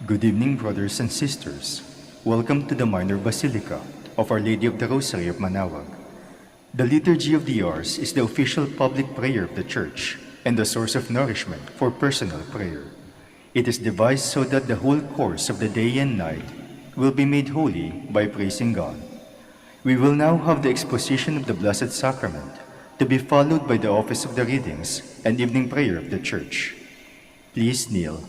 Good evening, brothers and sisters. Welcome to the Minor Basilica of Our Lady of the Rosary of Manaoag. The Liturgy of the Hours is the official public prayer of the Church and the source of nourishment for personal prayer. It is devised so that the whole course of the day and night will be made holy by praising God. We will now have the exposition of the Blessed Sacrament, to be followed by the office of the readings and evening prayer of the Church. Please kneel.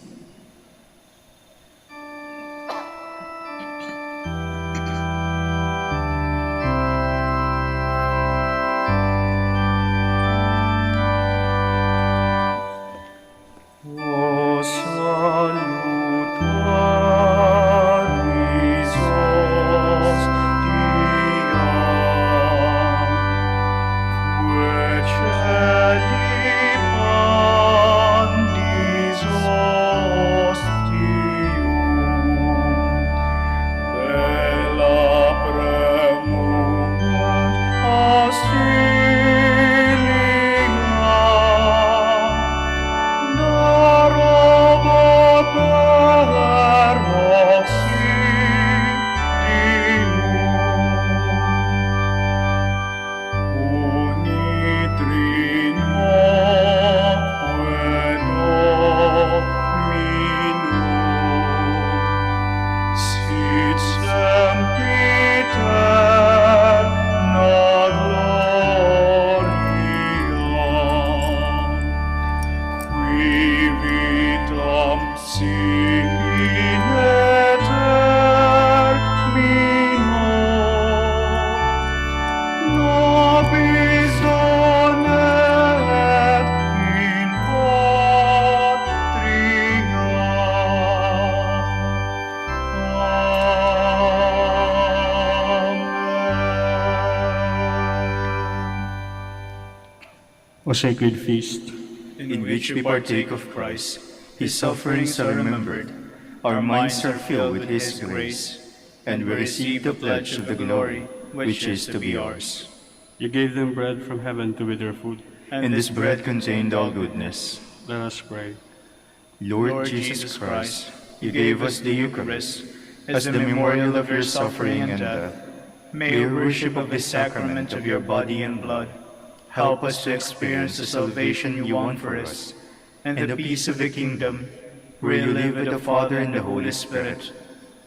O sacred feast, in which we partake of Christ, His sufferings are remembered, our minds are filled with His grace, and we receive the pledge of the glory which is to be ours. you gave them bread from heaven to with their food. And this bread contained all goodness. Let us pray. Lord Jesus Christ, you gave us the Eucharist as the memorial of your suffering and death. May your worship of this sacrament of your body and blood help us to experience the salvation you won for us, and the peace of the kingdom, where you live with the Father and the Holy Spirit,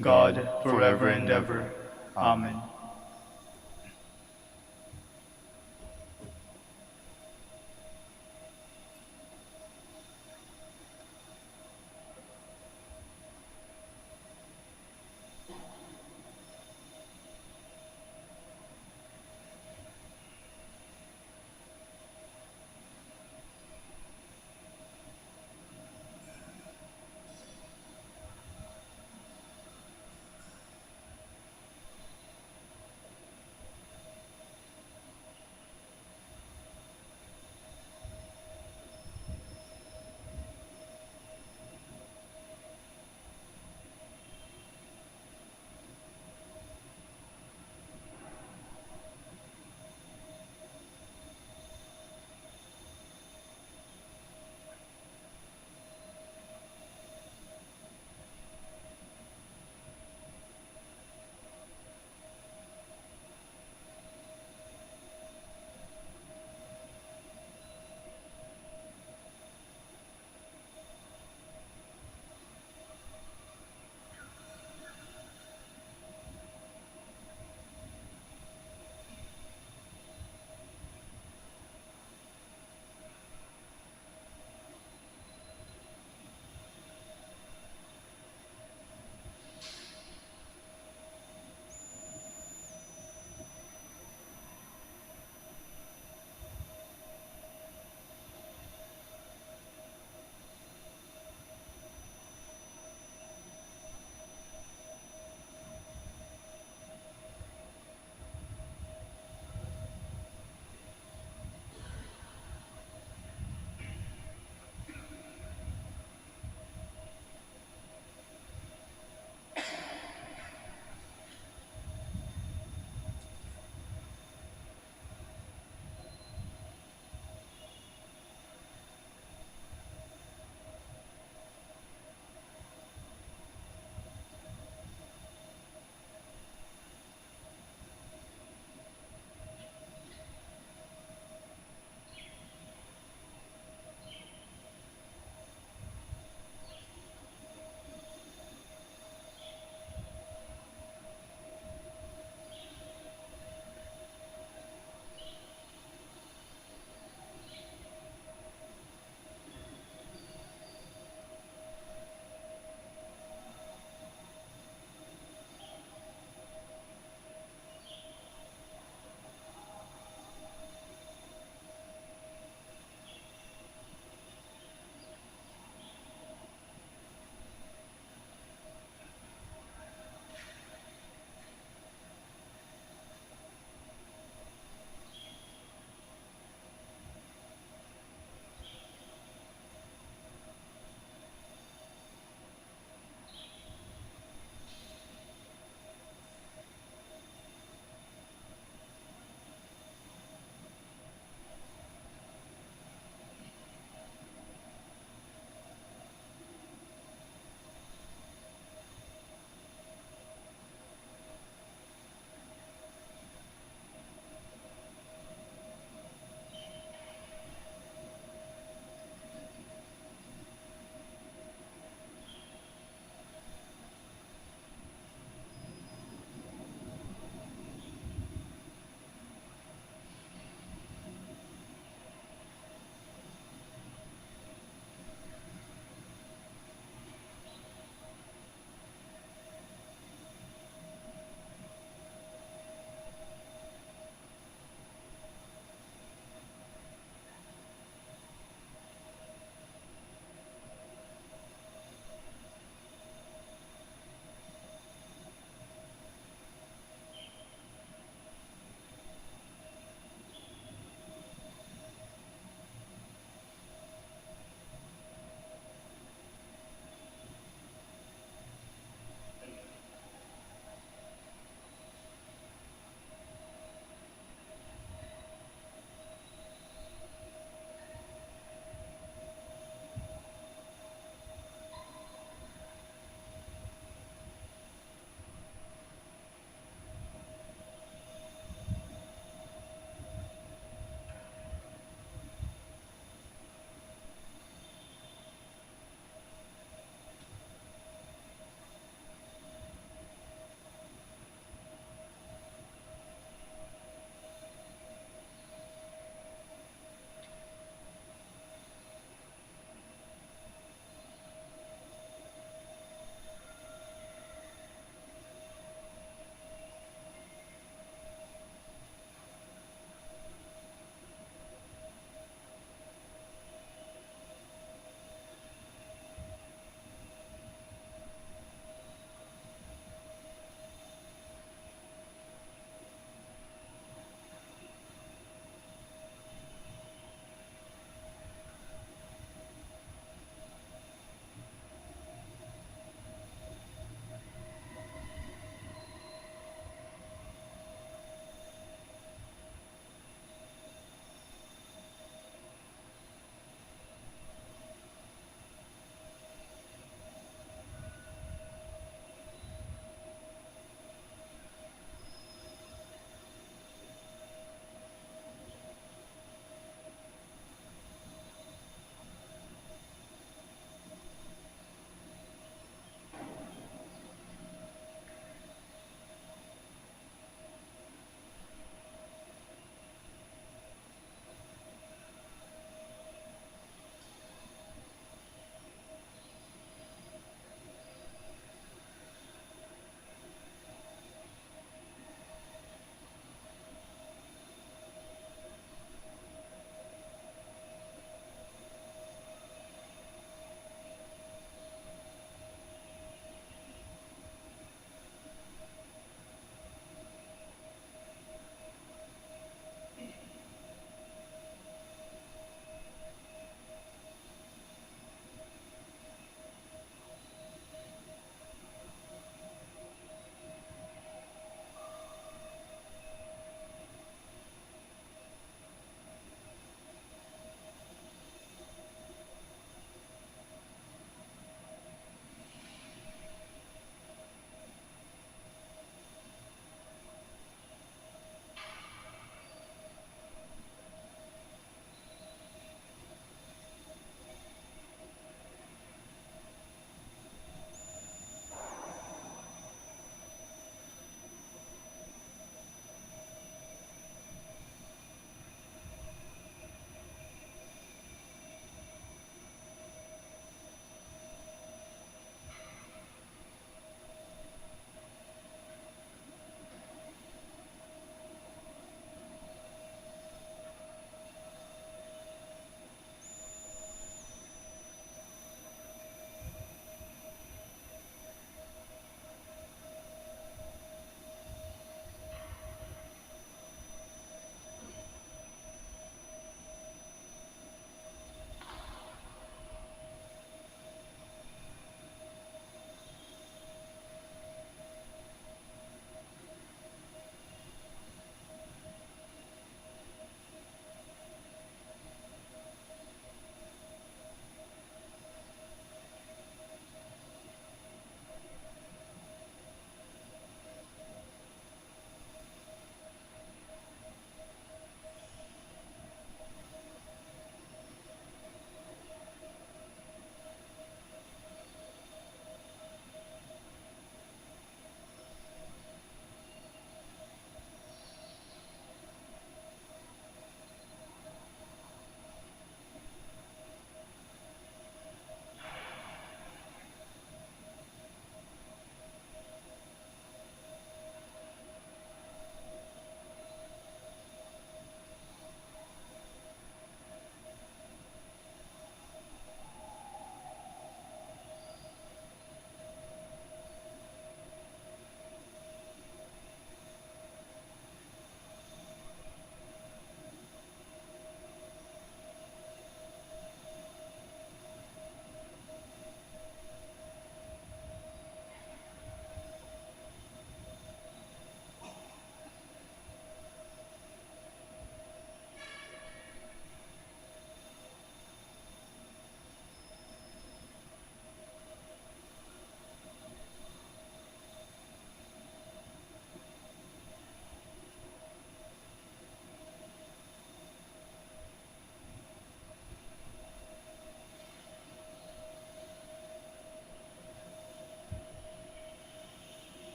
God, forever and ever. Amen.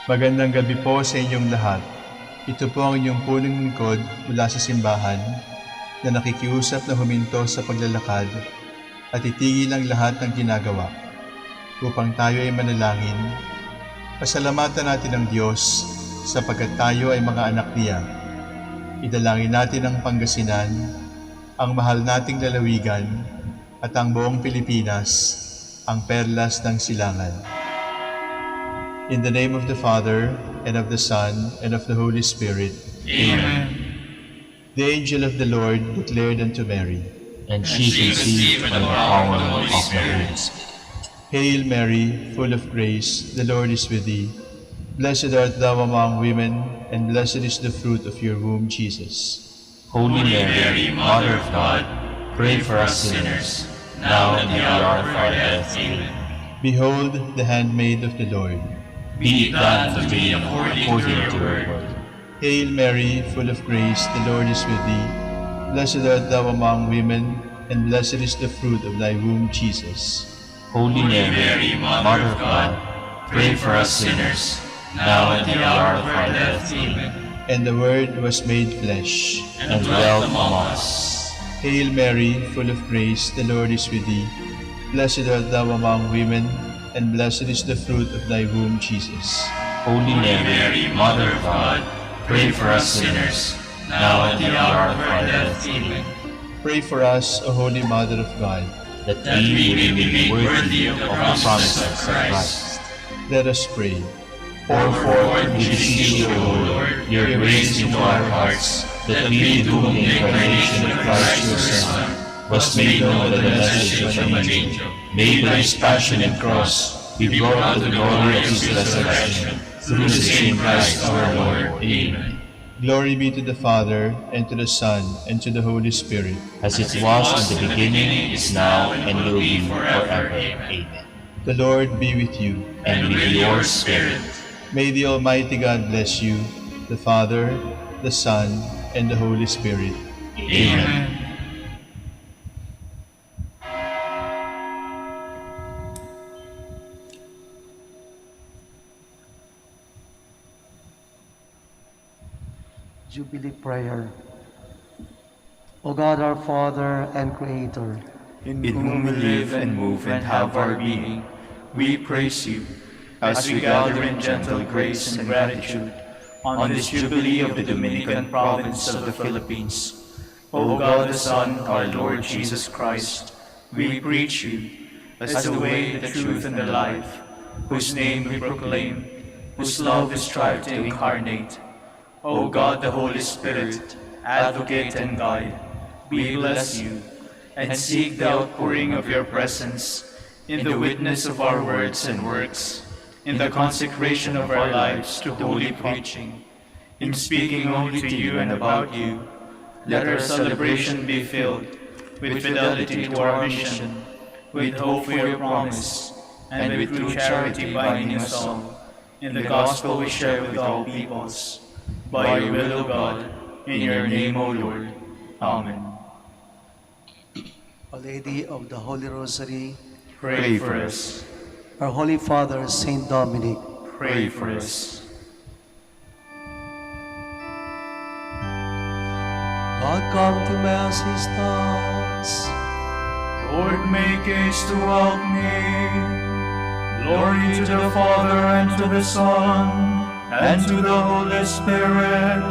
Magandang gabi po sa inyong lahat. Ito po ang inyong punong lingkod mula sa simbahan na nakikiusap na huminto sa paglalakad at itigil ang lahat ng ginagawa upang tayo ay manalangin. Pasalamatan natin ang Diyos sapagkat tayo ay mga anak niya. Idalangin natin ang Pangasinan, ang mahal nating lalawigan at ang buong Pilipinas, ang perlas ng silangan. In the name of the Father, and of the Son, and of the Holy Spirit. Amen. The angel of the Lord declared unto Mary, and she conceived by the power of the Holy Spirit. Hail Mary, full of grace, the Lord is with thee. Blessed art thou among women, and blessed is the fruit of your womb, Jesus. Holy Mary, Mother of God, pray for us sinners, now and at the hour of our death. Amen. Behold the handmaid of the Lord. Be it done to me according to your word. Hail Mary, full of grace, the Lord is with thee. Blessed art thou among women, and blessed is the fruit of thy womb, Jesus. Holy Mary, Mother of God, pray for us sinners, now and at the hour of our death. Amen. And the Word was made flesh, and dwelt among us. Hail Mary, full of grace, the Lord is with thee. Blessed art thou among women, and blessed is the fruit of thy womb, Jesus. Holy Mary, Mother of God, pray for us sinners, now and at the hour of our death. Amen. Pray for us, O Holy Mother of God, that we may be made worthy of the promises of Christ. Let us pray. Pour forth, we beseech you, O Lord, your grace into our hearts, that we, to whom the incarnation of Christ your Son was made known by the message of an angel, made by his passion and cross, be brought to the glory of his resurrection, through the same Christ our Lord. Amen. Glory be to the Father, and to the Son, and to the Holy Spirit. As it was in the beginning, is now, and will be forever. Amen. The Lord be with you. And with your spirit. May the Almighty God bless you, the Father, the Son, and the Holy Spirit. Amen. Jubilee Prayer. O God, our Father and Creator, In whom we live and move and have our being, we praise you as we gather in gentle grace and gratitude on this Jubilee of the Dominican province of the Philippines. O God the Son, our Lord Jesus Christ, we preach you as the way, the truth, and the life, whose name we proclaim, whose love we strive to incarnate. O God, the Holy Spirit, advocate and guide, we bless you and seek the outpouring of your presence in the witness of our words and works, in the consecration of our lives to holy preaching, in speaking only to you and about you. Let our celebration be filled with fidelity to our mission, with hope for your promise, and with true charity binding us all in the gospel we share with all peoples. By your will, O God, in your name, O Lord. Amen. Our Lady of the Holy Rosary, Pray for us. our Holy Father, Saint Dominic, Pray for us. God, come to my assistance. Lord, make haste to help me. Glory to the Father, and to the Son, and to the Holy Spirit,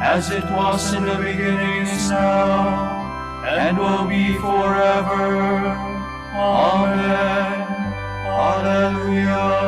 as it was in the beginning, is now, and will be forever. Amen. Hallelujah.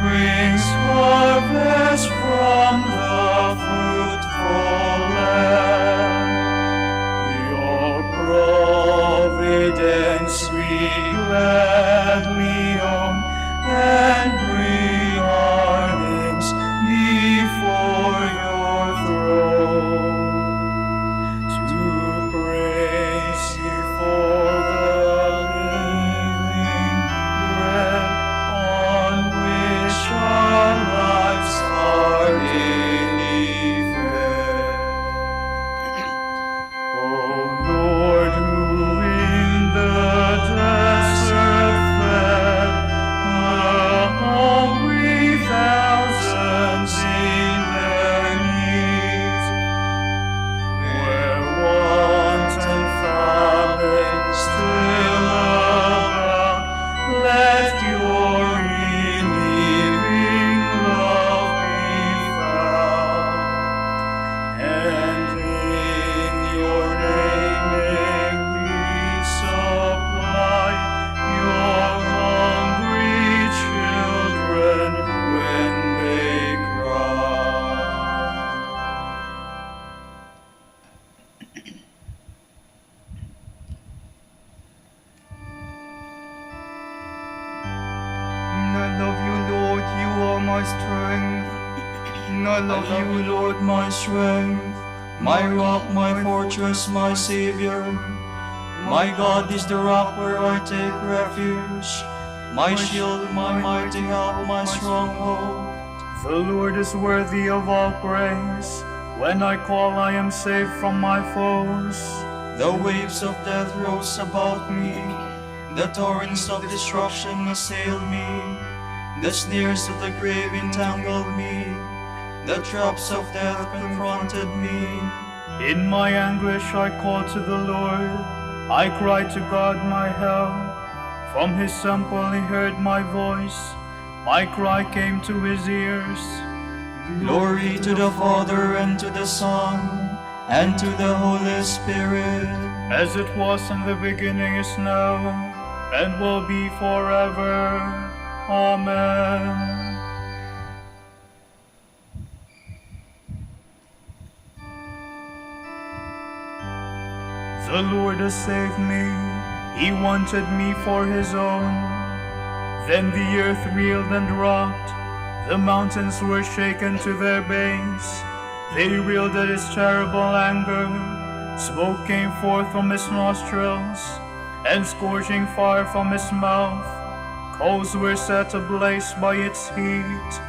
Brings harvest from the fruitful strength, my rock, my fortress, my Savior. My God is the rock where I take refuge, my shield, my mighty help, my stronghold. The Lord is worthy of all praise. When I call, I am safe from my foes. The waves of death rose about me, the torrents of destruction assailed me. The snares of the grave entangled me, the traps of death confronted me. In my anguish I called to the Lord. I cried to God my help. From his temple he heard my voice. My cry came to his ears. Glory to the Father, and to the Son, and to the Holy Spirit. As it was in the beginning, is now, and will be forever. Amen. The Lord has saved me. He wanted me for his own. Then the earth reeled and rocked. The mountains were shaken to their base. They reeled at his terrible anger. Smoke came forth from his nostrils, and scorching fire from his mouth. Coals were set ablaze by its heat.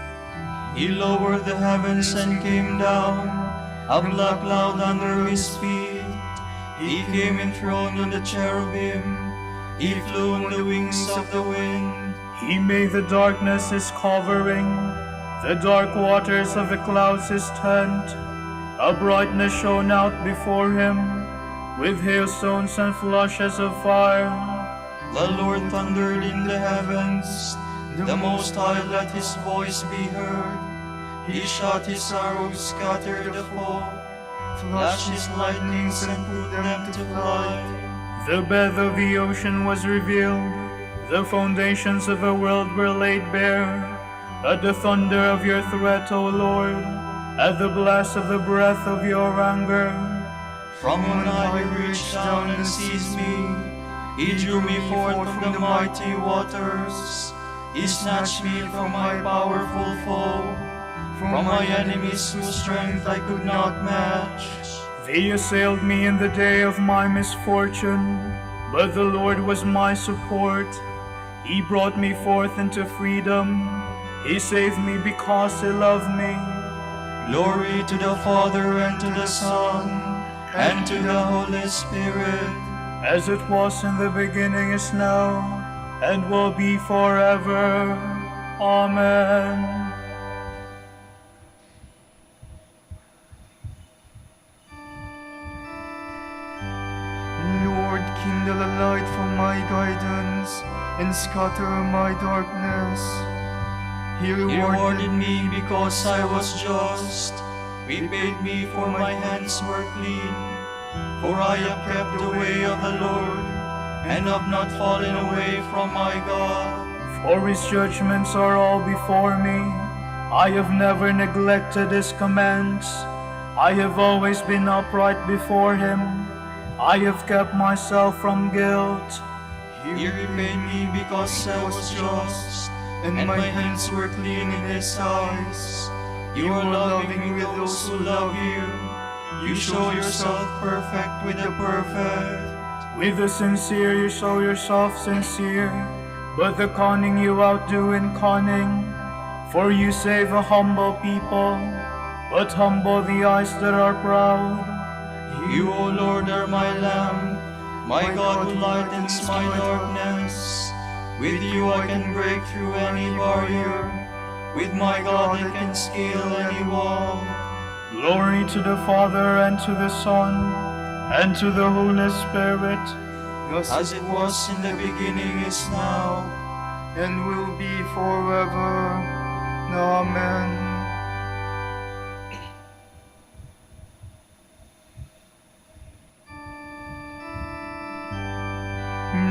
He lowered the heavens and came down, a black cloud under his feet. He came enthroned on the cherubim. He flew on the wings of the wind. He made the darkness his covering, the dark waters of the clouds his tent. A brightness shone out before him, with hailstones and flashes of fire. The Lord thundered in the heavens. The Most High let his voice be heard. He shot his arrows, scattered the foe, flashed his lightnings and put them to flight. The bed of the ocean was revealed. The foundations of the world were laid bare. At the thunder of your threat, O Lord, at the blast of the breath of your anger. From on high he reached down and seized me. He drew me forth from the mighty waters. He snatched me from my powerful foe, from my enemies whose strength I could not match. They assailed me in the day of my misfortune, but the Lord was my support. He brought me forth into freedom. He saved me because he loved me. Glory to the Father, and to the Son, and to the Holy Spirit. As it was in the beginning, is now, and will be forever. Amen. Lord, kindle a light for my guidance, and scatter my darkness. He rewarded me because I was just, repaid me for my hands were clean. For I have kept the way of the Lord, and have not fallen away from my God. For his judgments are all before me. I have never neglected his commands. I have always been upright before him. I have kept myself from guilt. He repaid me because I was just, and my hands were clean in his eyes. You are loving with those who love you. You show yourself perfect with the perfect. With the sincere you show yourself sincere, but the cunning you outdo in cunning. For you save a humble people, but humble the eyes that are proud. You, O Lord, are my lamp, my God who lightens my darkness. With you I can break through any barrier. With my God I can scale any wall. Glory to the Father, and to the Son, and to the Holy Spirit. As it was in the beginning, is now, and will be forever. Amen.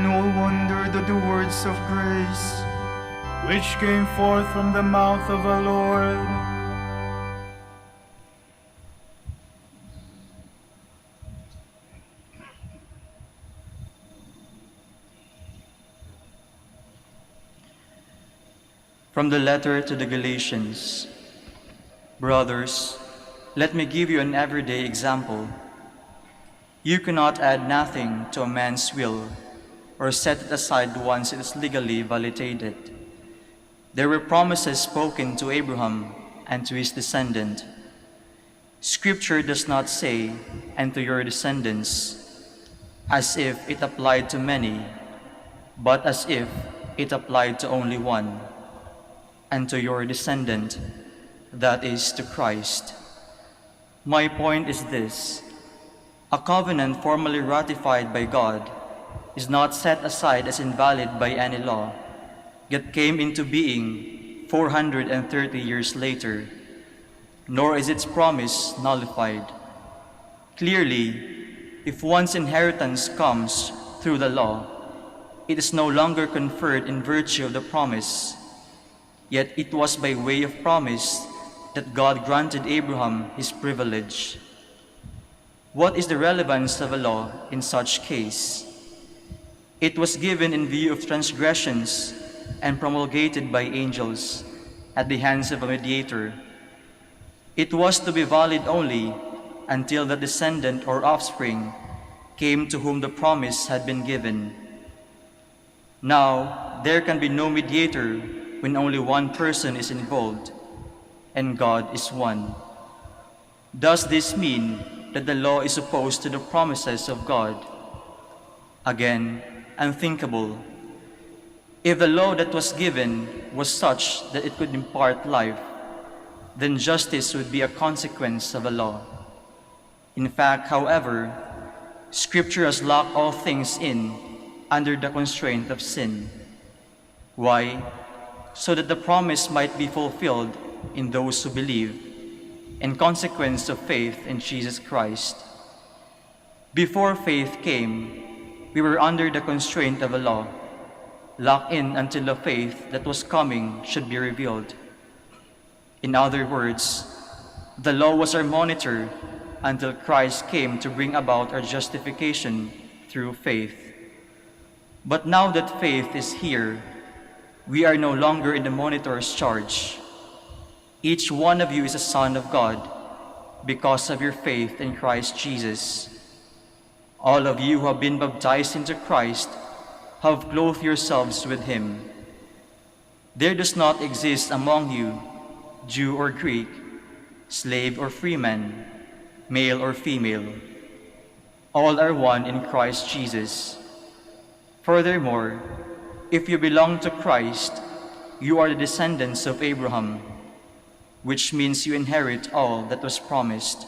No wonder that the words of grace, which came forth from the mouth of the Lord, from the letter to the Galatians. Brothers, Let me give you an everyday example. You cannot add nothing to a man's will or set it aside once it is legally validated. There were promises spoken to Abraham and to his descendant. Scripture does not say, "and to your descendants," as if it applied to many, but as if it applied to only one, "and to your descendant," that is, to Christ. My point is this: a covenant formally ratified by God is not set aside as invalid by any law, yet came into being 430 years later, nor is its promise nullified. Clearly, if one's inheritance comes through the law, it is no longer conferred in virtue of the promise, yet it was by way of promise that God granted Abraham his privilege. What is the relevance of a law in such case? It was given in view of transgressions and promulgated by angels at the hands of a mediator. It was to be valid only until the descendant or offspring came to whom the promise had been given. Now, there can be no mediator when only one person is involved, and God is one. Does this mean that the law is opposed to the promises of God? Again, unthinkable. If the law that was given was such that it could impart life, then justice would be a consequence of a law. In fact, however, Scripture has locked all things in under the constraint of sin. Why? So that the promise might be fulfilled in those who believe, in consequence of faith in Jesus Christ. Before faith came, we were under the constraint of a law, locked in until the faith that was coming should be revealed. In other words, the law was our monitor until Christ came to bring about our justification through faith. But now that faith is here, we are no longer in the monitor's charge. Each one of you is a son of God because of your faith in Christ Jesus. All of you who have been baptized into Christ have clothed yourselves with him. There does not exist among you Jew or Greek, slave or freeman, male or female. All are one in Christ Jesus. Furthermore, if you belong to Christ, you are the descendants of Abraham, which means you inherit all that was promised.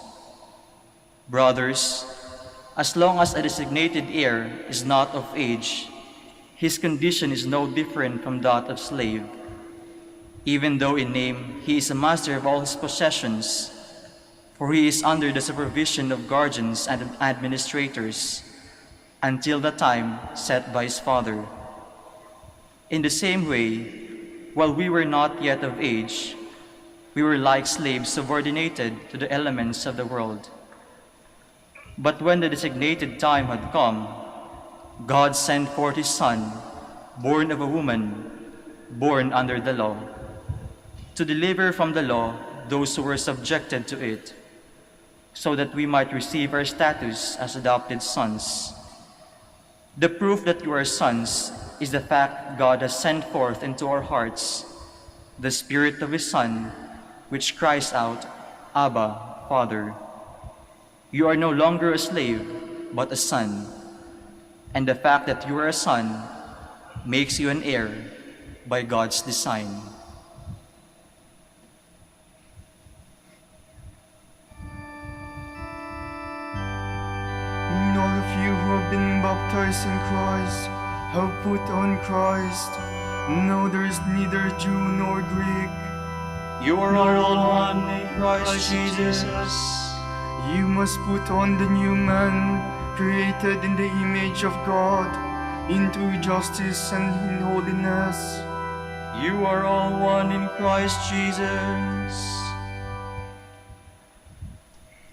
Brothers, as long as a designated heir is not of age, his condition is no different from that of slave, even though in name he is a master of all his possessions, for he is under the supervision of guardians and administrators until the time set by his father. In the same way, while we were not yet of age, we were like slaves subordinated to the elements of the world. But when the designated time had come, God sent forth his Son, born of a woman, born under the law, to deliver from the law those who were subjected to it, so that we might receive our status as adopted sons. The proof that you are sons is the fact God has sent forth into our hearts the Spirit of his Son, which cries out, "Abba, Father." You are no longer a slave, but a son, and the fact that you are a son makes you an heir by God's design. And all of you who have been baptized in Christ have put on Christ. No, there is neither Jew nor Greek. You are all one in Christ Jesus. You must put on the new man, created in the image of God, in true justice and in holiness. You are all one in Christ Jesus.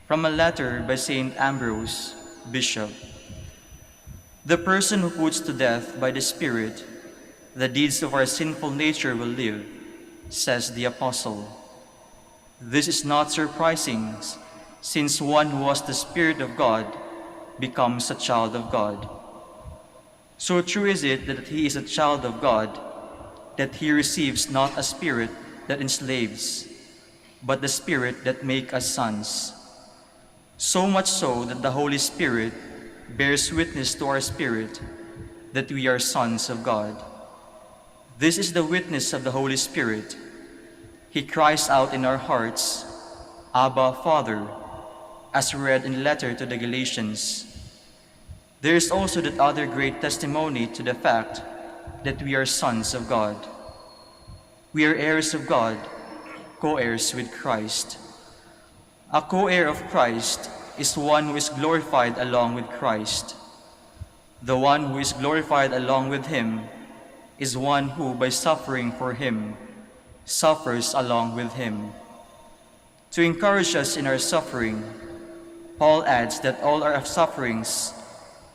From a letter by Saint Ambrose, Bishop. The person who puts to death by the Spirit the deeds of our sinful nature will live, says the Apostle. This is not surprising, since one who has the Spirit of God becomes a child of God. So true is it that he is a child of God, that he receives not a spirit that enslaves, but the Spirit that makes us sons. So much so that the Holy Spirit bears witness to our spirit that we are sons of God. This is the witness of the Holy Spirit. He cries out in our hearts, Abba, Father, as read in the letter to the Galatians. There is also that other great testimony to the fact that we are sons of God. We are heirs of God, co-heirs with Christ. A co-heir of Christ is one who is glorified along with Christ. The one who is glorified along with him is one who, by suffering for him, suffers along with him. To encourage us in our suffering, Paul adds that all our sufferings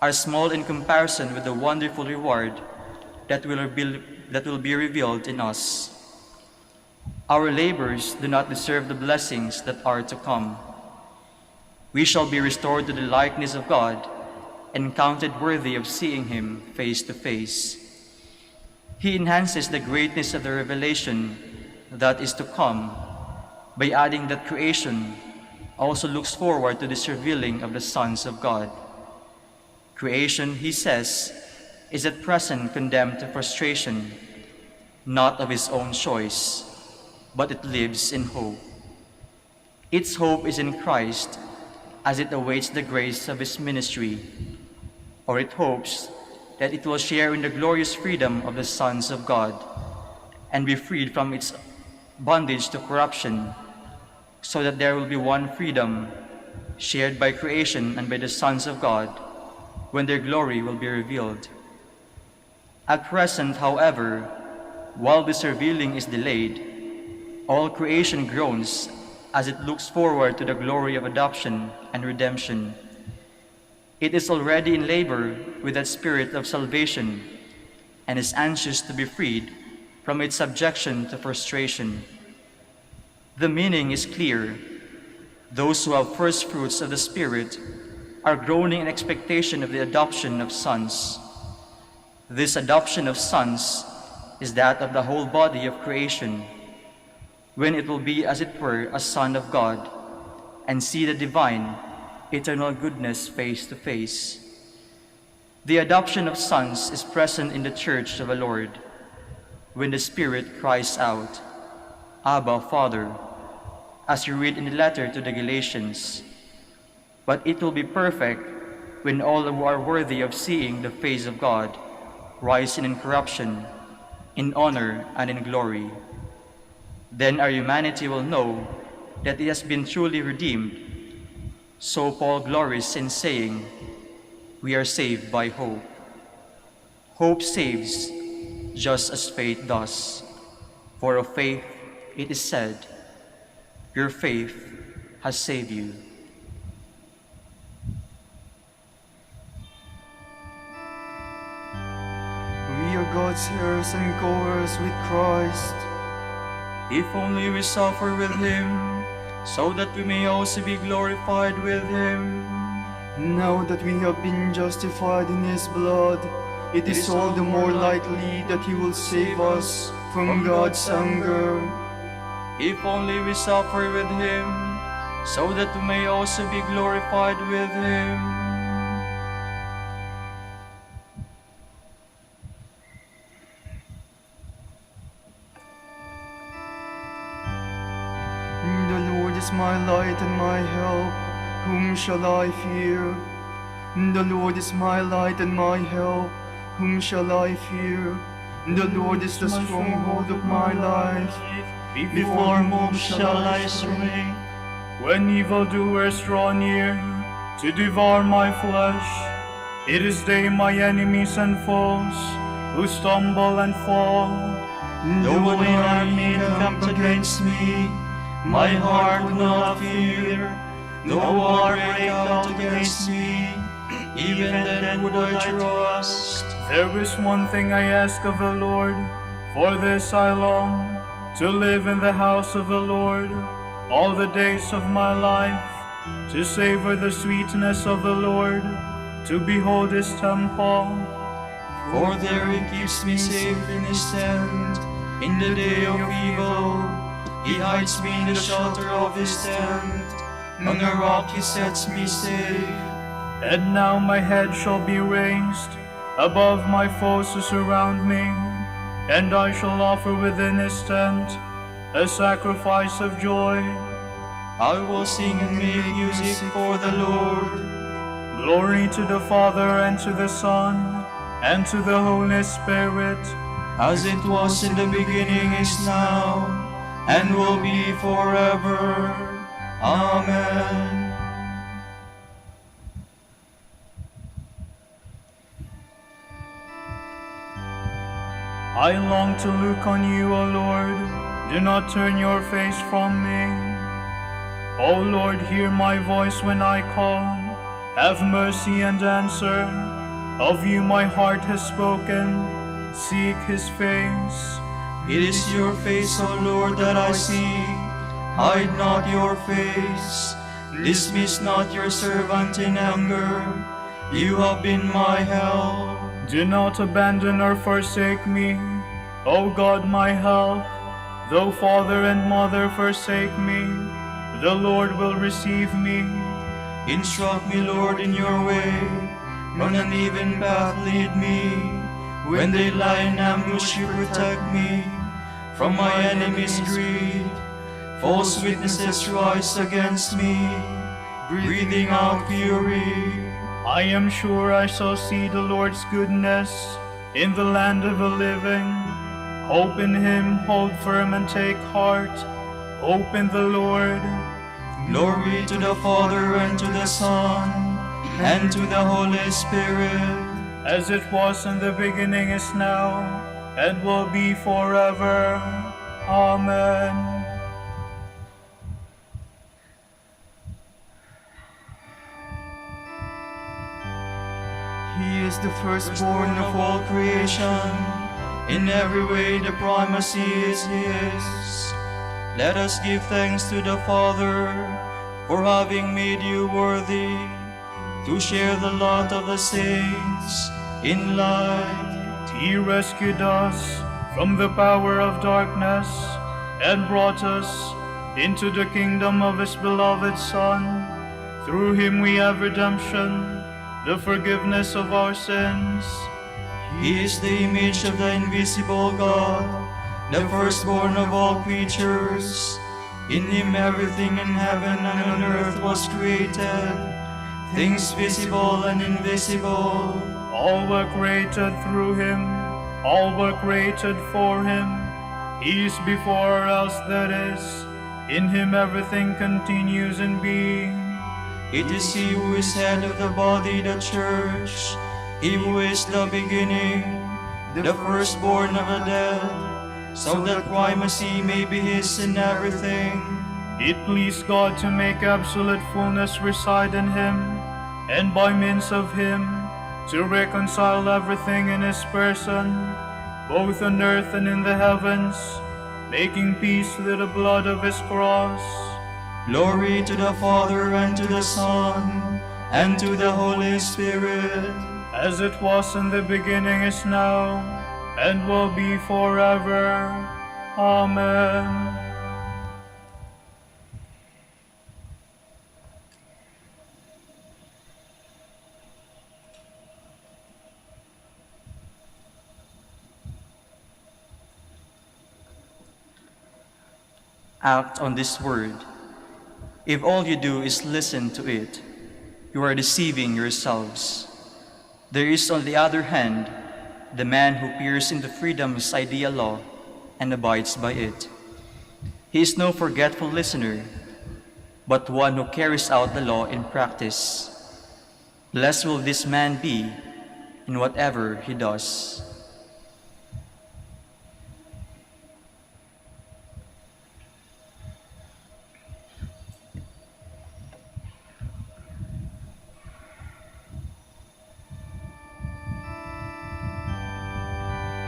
are small in comparison with the wonderful reward that will be revealed in us. Our labors do not deserve the blessings that are to come. We shall be restored to the likeness of God and counted worthy of seeing him face to face. He enhances the greatness of the revelation that is to come by adding that creation also looks forward to this revealing of the sons of God. Creation, he says, is at present condemned to frustration, not of its own choice, but it lives in hope. Its hope is in Christ as it awaits the grace of his ministry, or it hopes that it will share in the glorious freedom of the sons of God and be freed from its bondage to corruption, so that there will be one freedom shared by creation and by the sons of God when their glory will be revealed. At present, however, while this revealing is delayed, all creation groans as it looks forward to the glory of adoption and redemption. It is already in labor with that spirit of salvation and is anxious to be freed from its subjection to frustration. The meaning is clear. Those who have first fruits of the Spirit are groaning in expectation of the adoption of sons. This adoption of sons is that of the whole body of creation, when it will be as it were a son of God and see the divine, eternal goodness face to face. The adoption of sons is present in the Church of the Lord, when the Spirit cries out, Abba, Father, as you read in the letter to the Galatians. But it will be perfect when all who are worthy of seeing the face of God rise in incorruption, in honor, and in glory. Then our humanity will know that it has been truly redeemed. So Paul glories in saying, we are saved by hope. Hope saves, just as faith does. For of faith it is said, your faith has saved you. We are God's heirs and co-heirs with Christ. If only we suffer with him, so that we may also be glorified with him. Now that we have been justified in his blood, it is all the more likely that he will save us from God's anger. If only we suffer with him, so that we may also be glorified with him. The Lord is my light and my help, whom shall I fear? The Lord is my light and my help, whom shall I fear? The Lord is the stronghold of my life. Before whom shall I stray? When evildoers draw near to devour my flesh, it is they, my enemies and foes, who stumble and fall. Though an army encamp against me, my heart will not fear. Though war break out against me, even then would I trust. There is one thing I ask of the Lord, for this I long, to live in the house of the Lord all the days of my life, to savor the sweetness of the Lord, to behold his temple. For there he keeps me safe in his tent. In the day of evil, he hides me in the shelter of his tent. On a rock he sets me safe. And now my head shall be raised above my foes who surround me, and I shall offer within his tent a sacrifice of joy. I will sing and make music for the Lord. Glory to the Father, and to the Son, and to the Holy Spirit, as it was in the beginning, is now, and will be forever. Amen. I long to look on you, O Lord. Do not turn your face from me. O Lord, hear my voice when I call. Have mercy and answer. Of you my heart has spoken. Seek his face. It is your face, O Lord, that I seek. Hide not your face. Dismiss not your servant in anger. You have been my help. Do not abandon or forsake me, O God, my help. Though father and mother forsake me, the Lord will receive me. Instruct me, Lord, in your way. On an even path lead me. When they lie in ambush, you protect me from my enemies' greed. False witnesses rise against me, breathing out fury. I am sure I shall see the Lord's goodness in the land of the living. Hope in him, hold firm and take heart. Hope in the Lord. Glory to the Father, and to the Son, and to the Holy Spirit. As it was in the beginning, is now, and will be forever. Amen. He is the firstborn of all creation. In every way the primacy is his. Let us give thanks to the Father for having made you worthy to share the lot of the saints in light. He rescued us from the power of darkness and brought us into the kingdom of his beloved Son. Through him we have redemption, the forgiveness of our sins. He is the image of the invisible God, the firstborn of all creatures. In him everything in heaven and on earth was created, things visible and invisible. All were created through him, all were created for him. He is before us, that is, in him everything continues in being. It is he who is head of the body, the church, he who is the beginning, the firstborn of the dead, so that primacy may be his in everything. It pleased God to make absolute fullness reside in him, and by means of him to reconcile everything in his person, both on earth and in the heavens, making peace through the blood of his cross. Glory to the Father, and to the Son, and to the Holy Spirit. As it was in the beginning, is now, and will be forever. Amen. Act on this word. If all you do is listen to it, you are deceiving yourselves. There is, on the other hand, the man who peers into freedom's ideal law and abides by it. He is no forgetful listener, but one who carries out the law in practice. Blessed will this man be in whatever he does.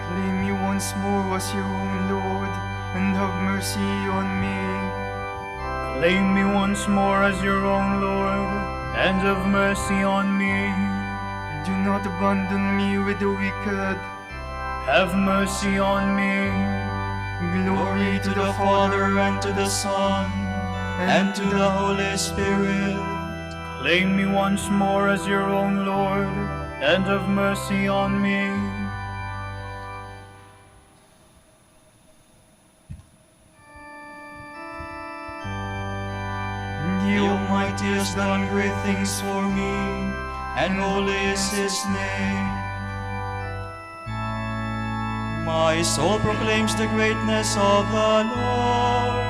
Claim me once more as your own Lord, and have mercy on me. Claim me once more as your own Lord, and have mercy on me. Do not abandon me with the wicked. Have mercy on me. Glory to the Father, and to the Son, and to the Holy Spirit. Claim me once more as your own Lord, and have mercy on me. The Almighty has done great things for me, and holy is His name. My soul proclaims the greatness of the Lord.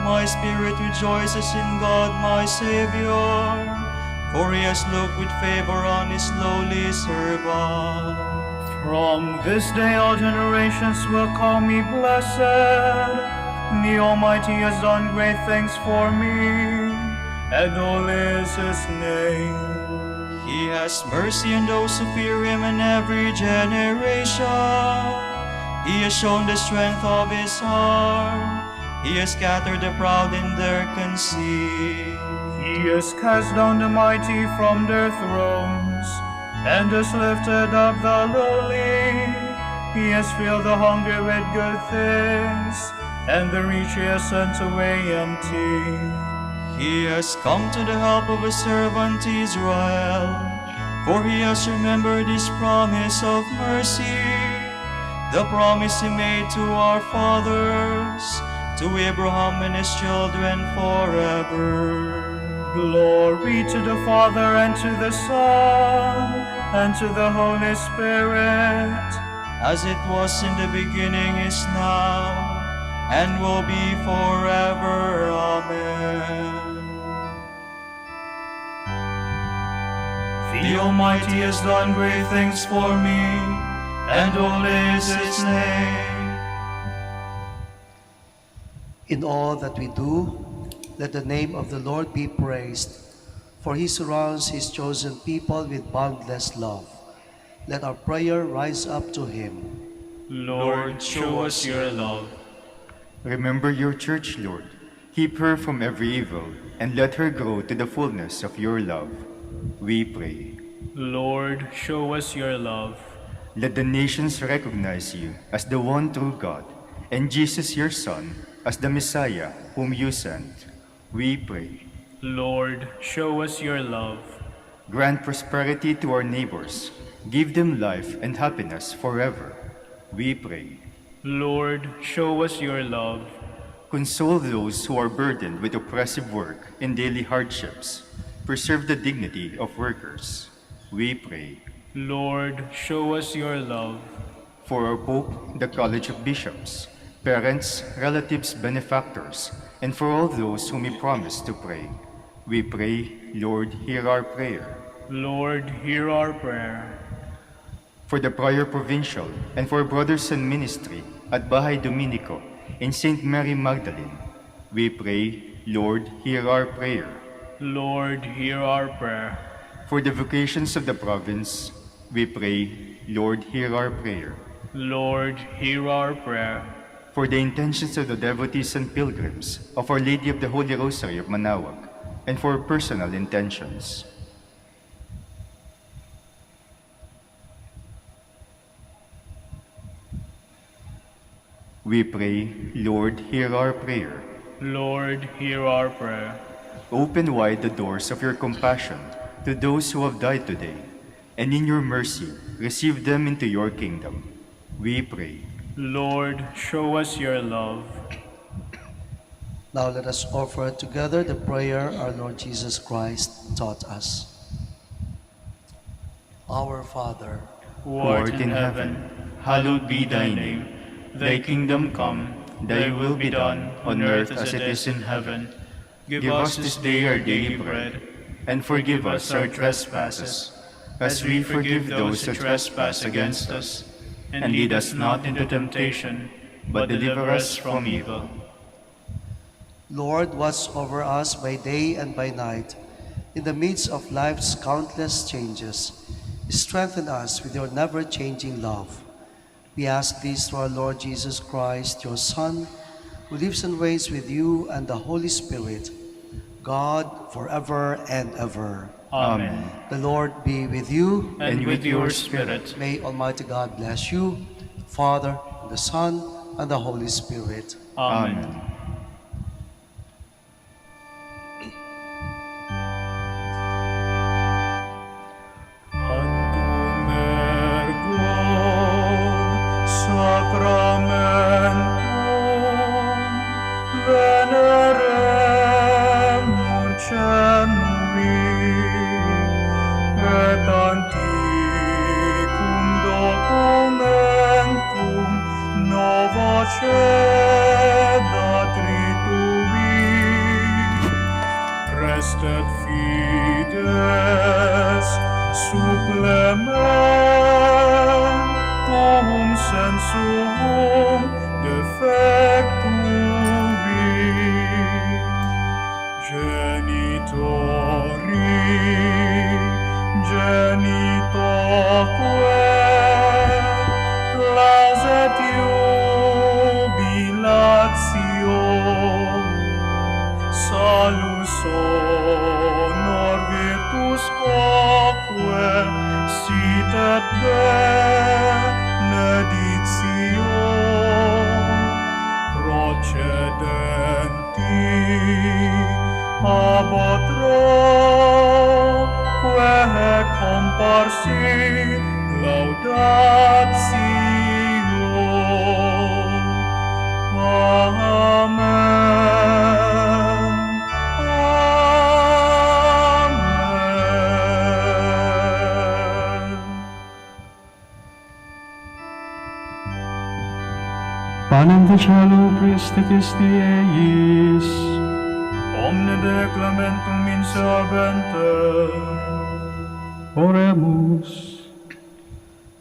My spirit rejoices in God my Savior, for He has looked with favor on His lowly servant. From this day all generations will call me blessed. The Almighty has done great things for me, and holy is His name. He has mercy on those who fear Him in every generation. He has shown the strength of His arm. He has scattered the proud in their conceit. He has cast down the mighty from their thrones, and has lifted up the lowly. He has filled the hungry with good things, and the rich He has sent away empty. He has come to the help of His servant Israel, for He has remembered His promise of mercy, the promise He made to our fathers, to Abraham and his children forever. Glory to the Father, and to the Son, and to the Holy Spirit, as it was in the beginning, is now, and will be forever. Amen. The Almighty has done great things for me, and holy is His name. In all that we do, let the name of the Lord be praised, for He surrounds His chosen people with boundless love. Let our prayer rise up to Him. Lord, show us your love. Remember your church, Lord. Keep her from every evil, and let her grow to the fullness of your love. We pray. Lord, show us your love. Let the nations recognize you as the one true God, and Jesus your Son as the Messiah whom you sent. We pray. Lord, show us your love. Grant prosperity to our neighbors. Give them life and happiness forever. We pray. Lord, show us your love. Console those who are burdened with oppressive work and daily hardships. Preserve the dignity of workers. We pray. Lord, show us your love. For our Pope, the College of Bishops, parents, relatives, benefactors, and for all those whom we promise to pray, we pray, Lord, hear our prayer. Lord, hear our prayer. For the Prior Provincial and for brothers in ministry at Bahay Dominico in St. Mary Magdalene, we pray, Lord, hear our prayer. Lord, hear our prayer. For the vocations of the province, we pray, Lord, hear our prayer. Lord, hear our prayer. For the intentions of the devotees and pilgrims of Our Lady of the Holy Rosary of Manaoag, and for personal intentions. We pray, Lord, hear our prayer. Lord, hear our prayer. Open wide the doors of your compassion to those who have died today, and in your mercy, receive them into your kingdom. We pray. Lord, show us your love. Now let us offer together the prayer our Lord Jesus Christ taught us. Our Father, who art in heaven, hallowed be thy name. Thy kingdom come, thy will be done, on earth as it is in heaven. Give us this day our daily bread, and forgive us our trespasses, as we forgive those who trespass against us. And lead us not into temptation, but deliver us from evil. Lord, watch over us by day and by night. In the midst of life's countless changes, strengthen us with your never-changing love. We ask this through our Lord Jesus Christ, your Son, who lives and reigns with you and the Holy Spirit, God, forever and ever. Amen. The Lord be with you. And with your spirit. May Almighty God bless you, Father, the Son, and the Holy Spirit. Amen. Sacramentum veneremur cenui et antiquum documentum nova cedat ritui restet fides supplementum sensum defectui genitoque lauset jubilatio salus honor virtus quoque sit et benedictio procedenti ab utroque comparsi laudatio. Amen. Amen. Panem Vecelo Christi Christi eis, Omne declamentum in servente. oremus.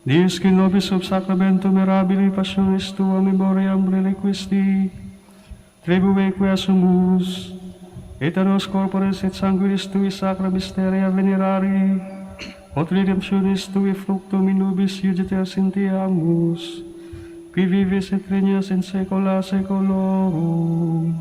Dies qui nobis sub sacramentum mirabili passionis tua memoriam reliquisti, tribue quia sumus, et anos corporis et sanguinis tui sacra mysteria venerari, ut redemptionis tui fructum in nubis iugiter sentiamus, qui vivis et regnas in saecula saeculorum.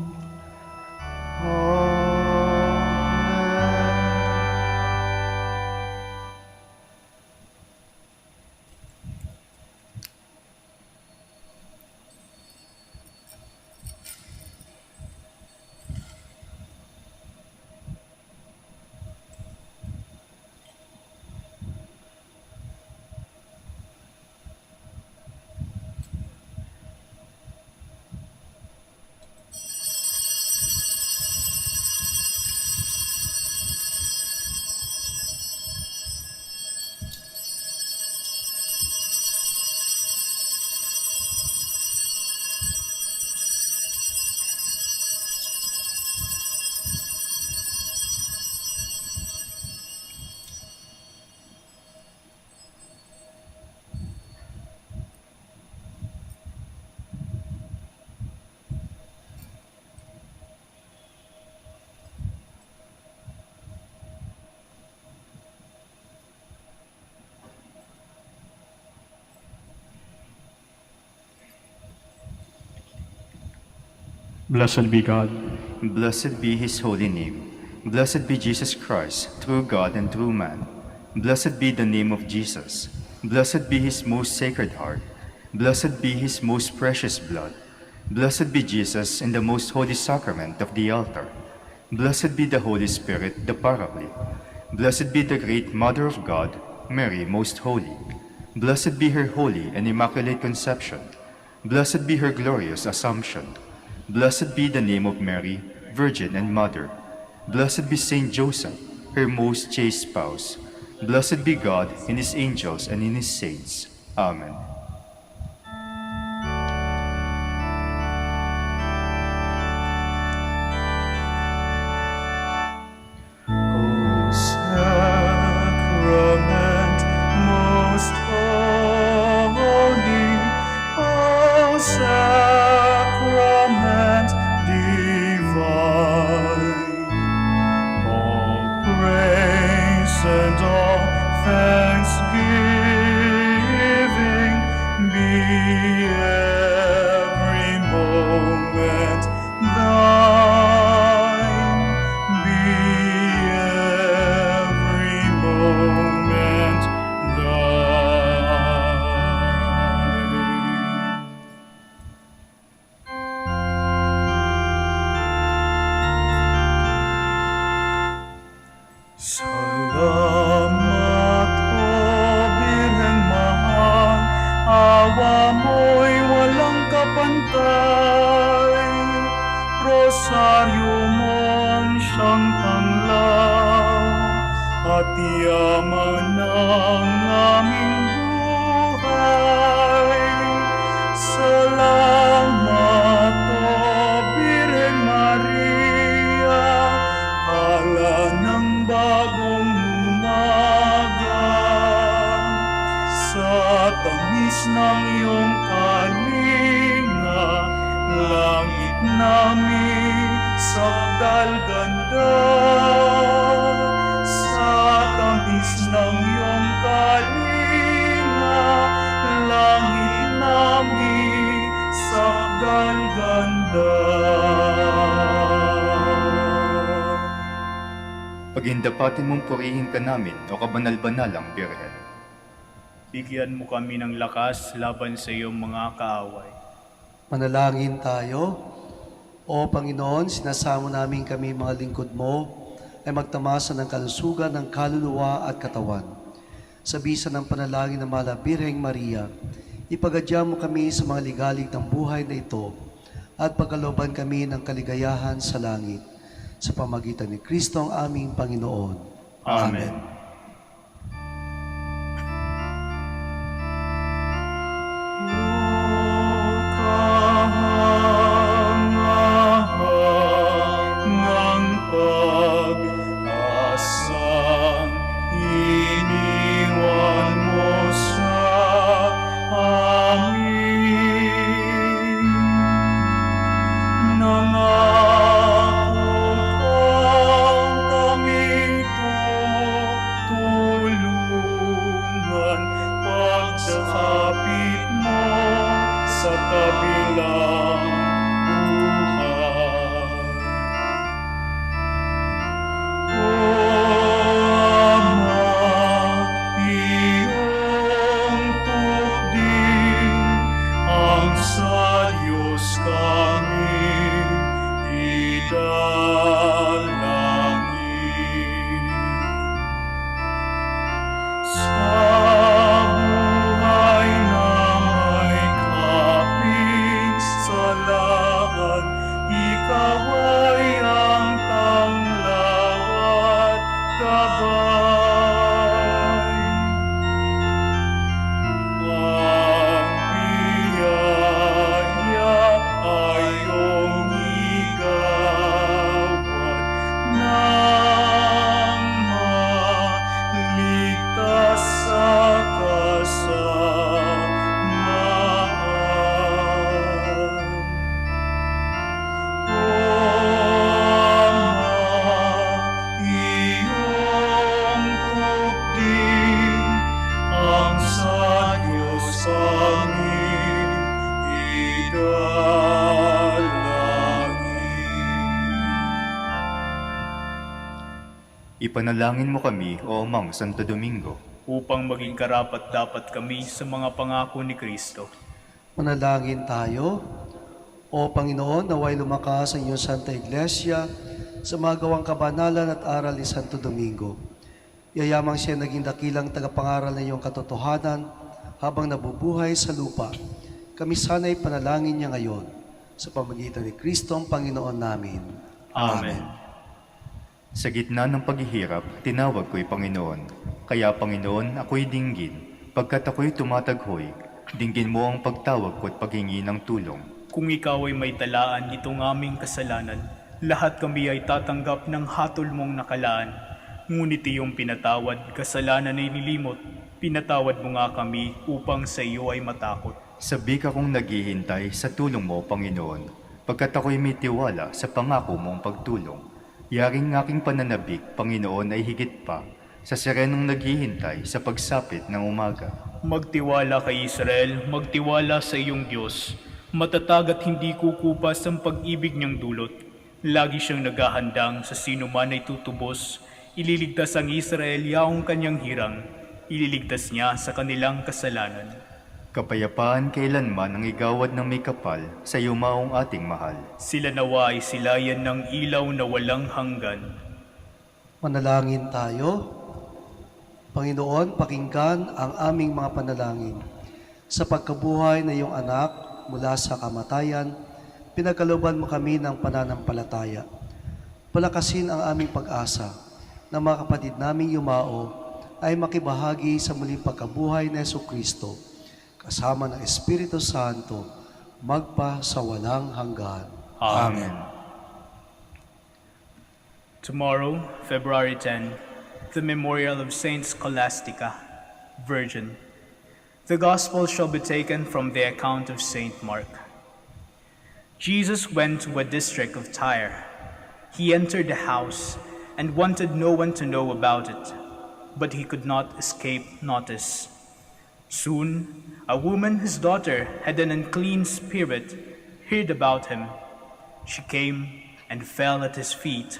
Blessed be God. Blessed be his holy name. Blessed be Jesus Christ, true God and true man. Blessed be the name of Jesus. Blessed be his most sacred heart. Blessed be his most precious blood. Blessed be Jesus in the most holy sacrament of the altar. Blessed be the Holy Spirit, the Paraclete. Blessed be the great Mother of God, Mary, most holy. Blessed be her holy and immaculate conception. Blessed be her glorious assumption. Blessed be the name of Mary, Virgin and Mother. Blessed be Saint Joseph, her most chaste spouse. Blessed be God in his angels and in his saints. Amen. O Sacrament most holy, O Sacrament divine, all praise and all thanksgiving be every moment at yaman ng aming buhay. Salamat, O Birhen Maria, hala ng bagong umaga. Sa tamis ng iyong kalinga, langit namin sakdal ganda. Sa tamis ng iyong kalinga, langit namin sakdal ganda. Pagindapatin mong purihin ka namin, o kabanal-banalang Birhen. Bigyan mo kami ng lakas laban sa iyong mga kaaway. Manalangin tayo. O Panginoon, sinasamo namin kami mga lingkod mo ay magtamasa ng kalusugan ng kaluluwa at katawan. Sa bisa ng panalangin ng Mahal na Birheng Maria, ipagadya mo kami sa mga ligalig ng buhay na ito at pagkalooban kami ng kaligayahan sa langit. Sa pamagitan ni Kristo ang aming Panginoon. Amen. Ipanalangin mo kami, O Amang Santo Domingo, upang maging karapat-dapat kami sa mga pangako ni Kristo. Manalangin tayo. O Panginoon, naway lumakas ang iyong Santa Iglesia sa mga gawang kabanalan at aral ni Santo Domingo. Yayamang siya naging dakilang tagapangaral ng iyong katotohanan habang nabubuhay sa lupa. Kami sana'y panalangin niya ngayon sa pamagitan ni Kristo ang Panginoon namin. Amen. Sa gitna ng paghihirap, tinawag ko'y Panginoon. Kaya Panginoon, ako'y dinggin. Pagkat ako'y tumataghoy, dinggin mo ang pagtawag ko at paghingi ng tulong. Kung ikaw ay may talaan nitong aming kasalanan, lahat kami ay tatanggap ng hatol mong nakalaan. Ngunit iyong pinatawad, kasalanan ay nilimot. Pinatawad mo nga kami upang sa iyo ay matakot. Sabi ka kong naghihintay sa tulong mo, Panginoon, pagkat ako'y may tiwala sa pangako mong pagtulong. Yaring aking pananabik, Panginoon, ay higit pa sa serenong naghihintay sa pagsapit ng umaga. Magtiwala kay Israel, magtiwala sa iyong Diyos. Matatag at hindi kukupas ang pag-ibig niyang dulot. Lagi siyang naghahandang sa sino man ay tutubos. Ililigtas ang Israel yaong kanyang hirang. Ililigtas niya sa kanilang kasalanan. Kapayapaan kailanman ang igawad ng may kapal sa yumaong ating mahal. Sila nawa ay silayan ng ilaw na walang hanggan. Manalangin tayo. Panginoon, pakinggan ang aming mga panalangin. Sa pagkabuhay na iyong anak mula sa kamatayan, pinagkalooban mo kami ng pananampalataya. Palakasin ang aming pag-asa na mga kapatid naming yumao ay makibahagi sa muling pagkabuhay ni Jesucristo kasama ng Espiritu Santo magpa sa walang hanggan. Amen. Tomorrow, February 10, the memorial of Saint Scholastica, Virgin. The Gospel shall be taken from the account of Saint Mark. Jesus went to a district of Tyre. He entered the house and wanted no one to know about it, but he could not escape notice. Soon, a woman whose daughter had an unclean spirit heard about him. She came and fell at his feet.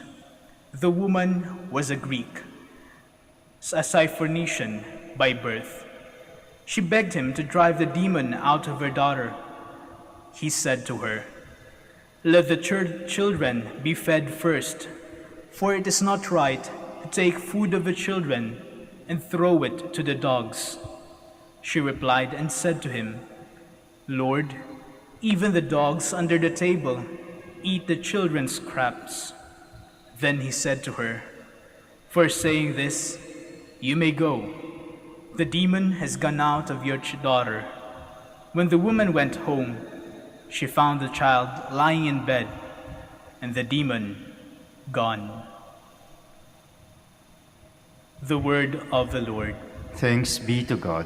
The woman was a Greek, a Syrophoenician by birth. She begged him to drive the demon out of her daughter. He said to her, "Let the children be fed first, for it is not right to take food of the children and throw it to the dogs." She replied and said to him, "Lord, even the dogs under the table eat the children's scraps." Then he said to her, "For saying this, you may go. The demon has gone out of your daughter." When the woman went home, she found the child lying in bed and the demon gone. The word of the Lord. Thanks be to God.